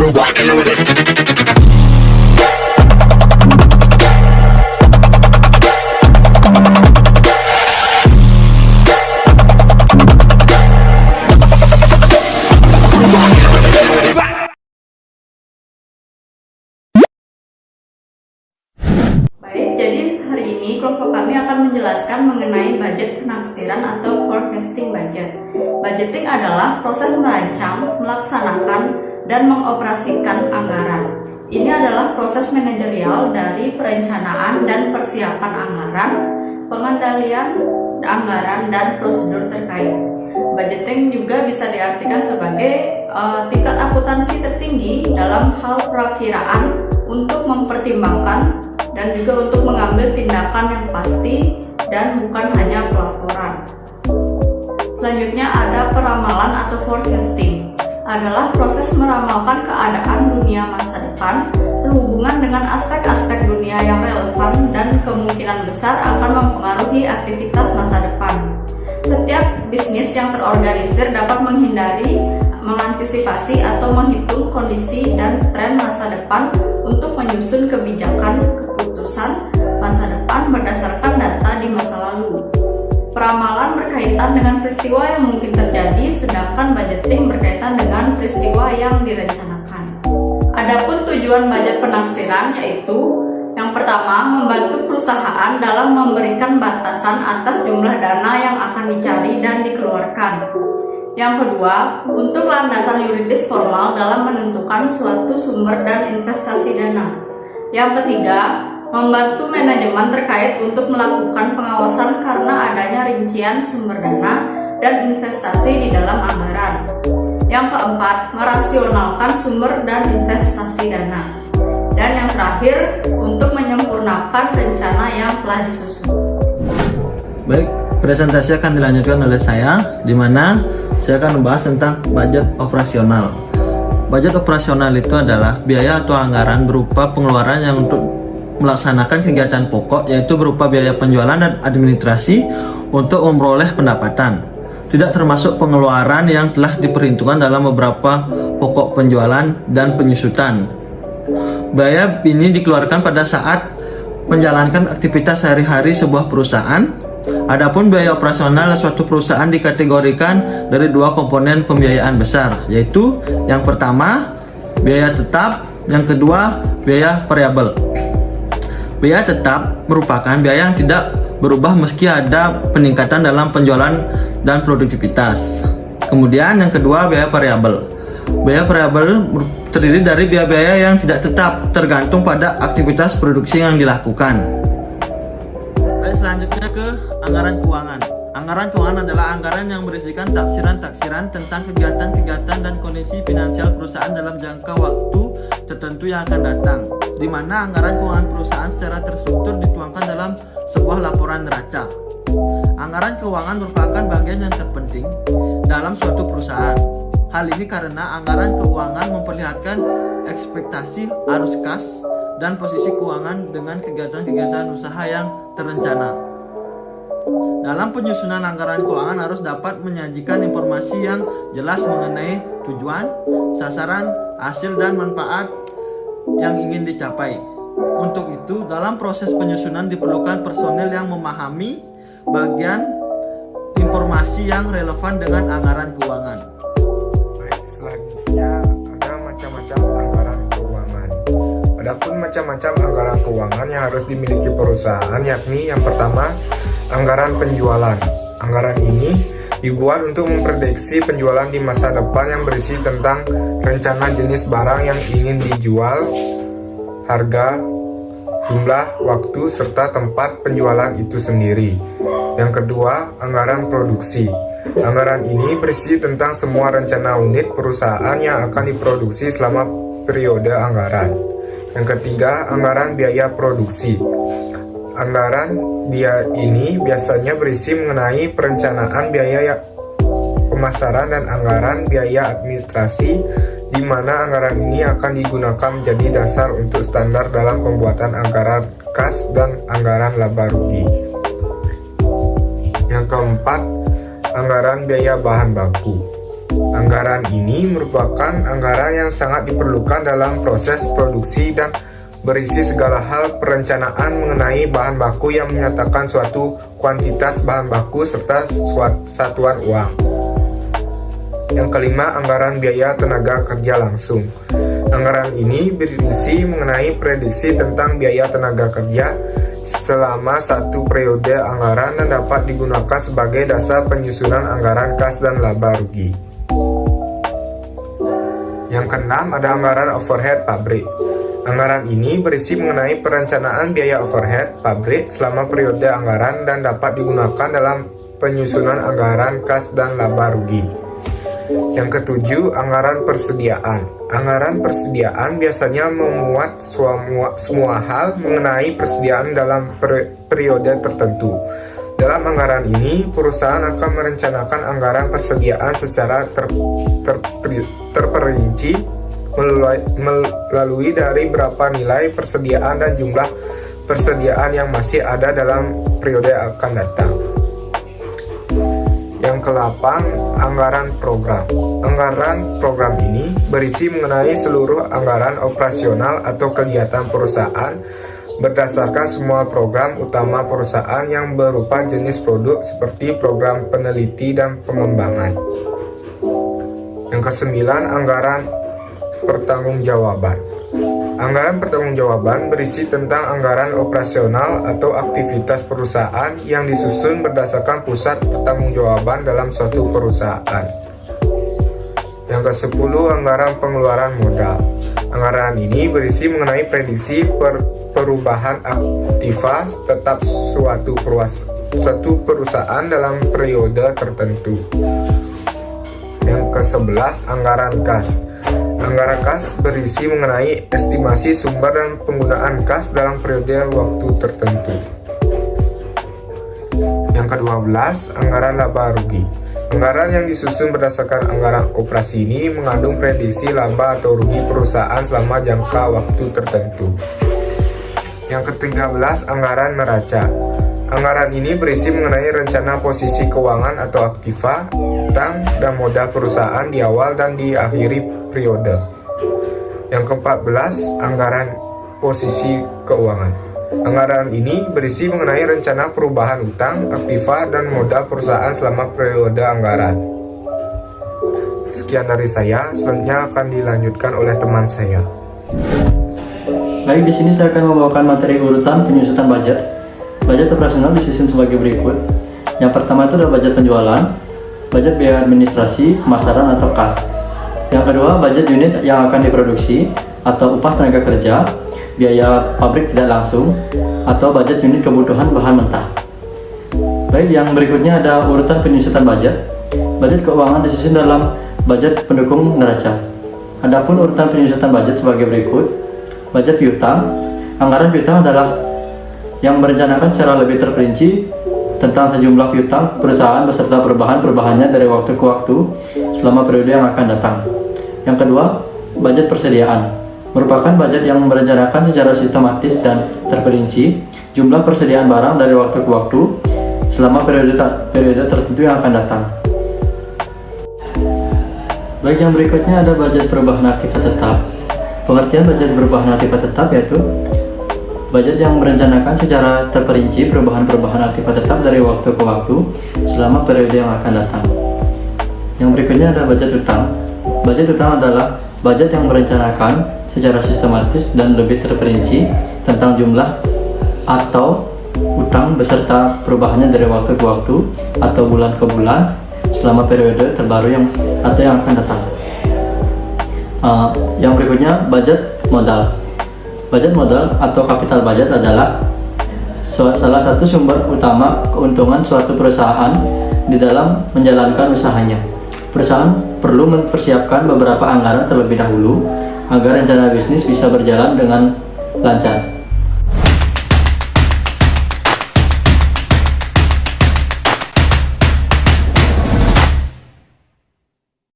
crew walking with it. Baik, jadi hari ini kelompok kami akan menjelaskan mengenai budget penaksiran atau forecasting budget. Budgeting adalah proses merancang, melaksanakan, dan mengoperasikan anggaran. Ini adalah proses manajerial dari perencanaan dan persiapan anggaran, pengendalian anggaran, dan prosedur terkait. Budgeting juga bisa diartikan sebagai tingkat akuntansi tertinggi dalam hal perakiraan untuk mempertimbangkan dan juga untuk mengambil tindakan yang pasti dan bukan hanya pelaporan. Selanjutnya ada peramalan atau forecasting. Adalah proses meramalkan keadaan dunia masa depan sehubungan dengan aspek-aspek dunia yang relevan dan kemungkinan besar akan mempengaruhi aktivitas masa depan. Setiap bisnis yang terorganisir dapat menghindari, mengantisipasi atau menghitung kondisi dan tren masa depan untuk menyusun kebijakan keputusan masa depan berdasarkan data di masa lalu. Peramalan berkaitan dengan peristiwa yang mungkin terjadi, sedangkan budgeting berkaitan dengan peristiwa yang direncanakan. Adapun tujuan budget penaksiran yaitu yang pertama, membantu perusahaan dalam memberikan batasan atas jumlah dana yang akan dicari dan dikeluarkan. Yang kedua, untuk landasan yuridis formal dalam menentukan suatu sumber dan investasi dana. Yang ketiga, membantu manajemen terkait untuk melakukan pengawasan karena adanya rincian sumber dana dan investasi di dalam anggaran. Yang keempat, merasionalkan sumber dan investasi dana. Dan yang terakhir, untuk menyempurnakan rencana yang telah disusun. Baik, presentasi akan dilanjutkan oleh saya, di mana saya akan membahas tentang budget operasional. Budget operasional itu adalah biaya atau anggaran berupa pengeluaran yang untuk melaksanakan kegiatan pokok, yaitu berupa biaya penjualan dan administrasi untuk memperoleh pendapatan. Tidak termasuk pengeluaran yang telah diperhitungkan dalam beberapa pokok penjualan dan penyusutan. Biaya ini dikeluarkan pada saat menjalankan aktivitas sehari-hari sebuah perusahaan. Adapun biaya operasional suatu perusahaan dikategorikan dari dua komponen pembiayaan besar, yaitu yang pertama biaya tetap, yang kedua biaya variabel. Biaya tetap merupakan biaya yang tidak berubah meski ada peningkatan dalam penjualan dan produktivitas. Kemudian yang kedua biaya variabel. Biaya variabel terdiri dari biaya-biaya yang tidak tetap, tergantung pada aktivitas produksi yang dilakukan. Baik, selanjutnya ke anggaran keuangan. Anggaran keuangan adalah anggaran yang berisikan tafsiran-tafsiran tentang kegiatan-kegiatan dan kondisi finansial perusahaan dalam jangka waktu tertentu yang akan datang, di mana anggaran keuangan perusahaan secara terstruktur dituangkan dalam sebuah laporan neraca. Anggaran keuangan merupakan bagian yang terpenting dalam suatu perusahaan. Hal ini karena anggaran keuangan memperlihatkan ekspektasi arus kas dan posisi keuangan dengan kegiatan-kegiatan usaha yang terencana. Dalam penyusunan anggaran keuangan harus dapat menyajikan informasi yang jelas mengenai tujuan, sasaran, hasil, dan manfaat yang ingin dicapai. Untuk itu, dalam proses penyusunan diperlukan personel yang memahami bagian informasi yang relevan dengan anggaran keuangan. Selanjutnya ada macam-macam anggaran keuangan. Adapun macam-macam anggaran keuangan yang harus dimiliki perusahaan, yakni yang pertama anggaran penjualan. Anggaran ini dibuat untuk memprediksi penjualan di masa depan yang berisi tentang rencana jenis barang yang ingin dijual, harga, jumlah, waktu, serta tempat penjualan itu sendiri. Yang kedua, anggaran produksi. Anggaran ini berisi tentang semua rencana unit perusahaan yang akan diproduksi selama periode anggaran. Yang ketiga, anggaran biaya produksi. Anggaran biaya ini biasanya berisi mengenai perencanaan biaya pemasaran dan anggaran biaya administrasi, di mana anggaran ini akan digunakan menjadi dasar untuk standar dalam pembuatan anggaran kas dan anggaran laba rugi. Yang keempat, anggaran biaya bahan baku. Anggaran ini merupakan anggaran yang sangat diperlukan dalam proses produksi dan berisi segala hal perencanaan mengenai bahan baku yang menyatakan suatu kuantitas bahan baku serta satuan uang. Yang kelima, anggaran biaya tenaga kerja langsung. Anggaran ini berisi mengenai prediksi tentang biaya tenaga kerja selama satu periode anggaran dan dapat digunakan sebagai dasar penyusunan anggaran kas dan laba rugi. Yang keenam, ada anggaran overhead pabrik. Anggaran ini berisi mengenai perencanaan biaya overhead pabrik selama periode anggaran dan dapat digunakan dalam penyusunan anggaran kas dan laba rugi. Yang ketujuh, anggaran persediaan. Anggaran persediaan biasanya memuat semua hal mengenai persediaan dalam periode tertentu. Dalam anggaran ini, perusahaan akan merencanakan anggaran persediaan secara terperinci melalui dari berapa nilai persediaan dan jumlah persediaan yang masih ada dalam periode akan datang. Yang ke-8, anggaran program. Anggaran program ini berisi mengenai seluruh anggaran operasional atau kegiatan perusahaan berdasarkan semua program utama perusahaan yang berupa jenis produk seperti program peneliti dan pengembangan. Yang ke-9, anggaran pertanggungjawaban. Anggaran pertanggungjawaban berisi tentang anggaran operasional atau aktivitas perusahaan yang disusun berdasarkan pusat pertanggungjawaban dalam suatu perusahaan. Yang ke-10, anggaran pengeluaran modal. Anggaran ini berisi mengenai prediksi perubahan aktiva tetap suatu perusahaan dalam periode tertentu. Yang ke-11, anggaran kas. Anggaran kas berisi mengenai estimasi sumber dan penggunaan kas dalam periode waktu tertentu. Yang ke-12, anggaran laba rugi. Anggaran yang disusun berdasarkan anggaran operasi ini mengandung prediksi laba atau rugi perusahaan selama jangka waktu tertentu. Yang ke-13, anggaran neraca. Anggaran ini berisi mengenai rencana posisi keuangan atau aktiva, utang, dan modal perusahaan di awal dan di akhiri periode. Yang ke-14, anggaran posisi keuangan. Anggaran ini berisi mengenai rencana perubahan utang, aktiva, dan modal perusahaan selama periode anggaran. Sekian dari saya, selanjutnya akan dilanjutkan oleh teman saya. Baik, di sini saya akan membawakan materi urutan penyusunan budget. Budget operasional disusun sebagai berikut. Yang pertama itu adalah budget penjualan, budget biaya administrasi, pemasaran atau kas. Yang kedua, budget unit yang akan diproduksi atau upah tenaga kerja, biaya pabrik tidak langsung, atau budget unit kebutuhan bahan mentah. Baik, yang berikutnya ada urutan penyusunan budget. Budget keuangan disusun dalam budget pendukung neraca. Adapun urutan penyusunan budget sebagai berikut. Budget piutang. Anggaran piutang adalah yang merencanakan secara lebih terperinci tentang sejumlah piutang perusahaan beserta perubahan-perubahannya dari waktu ke waktu selama periode yang akan datang. Yang kedua, budget persediaan merupakan budget yang merencanakan secara sistematis dan terperinci jumlah persediaan barang dari waktu ke waktu selama periode tertentu yang akan datang. Baik, yang berikutnya ada budget perubahan aktiva tetap. Pengertian budget perubahan aktiva tetap yaitu budget yang merencanakan secara terperinci perubahan-perubahan aktiva tetap dari waktu ke waktu selama periode yang akan datang. Yang berikutnya ada budget utang. Budget utang adalah budget yang merencanakan secara sistematis dan lebih terperinci tentang jumlah atau utang beserta perubahannya dari waktu ke waktu atau bulan ke bulan selama periode terbaru yang akan datang. Yang berikutnya budget modal. Budget modal atau capital budget adalah salah satu sumber utama keuntungan suatu perusahaan di dalam menjalankan usahanya. Perusahaan perlu mempersiapkan beberapa anggaran terlebih dahulu agar rencana bisnis bisa berjalan dengan lancar.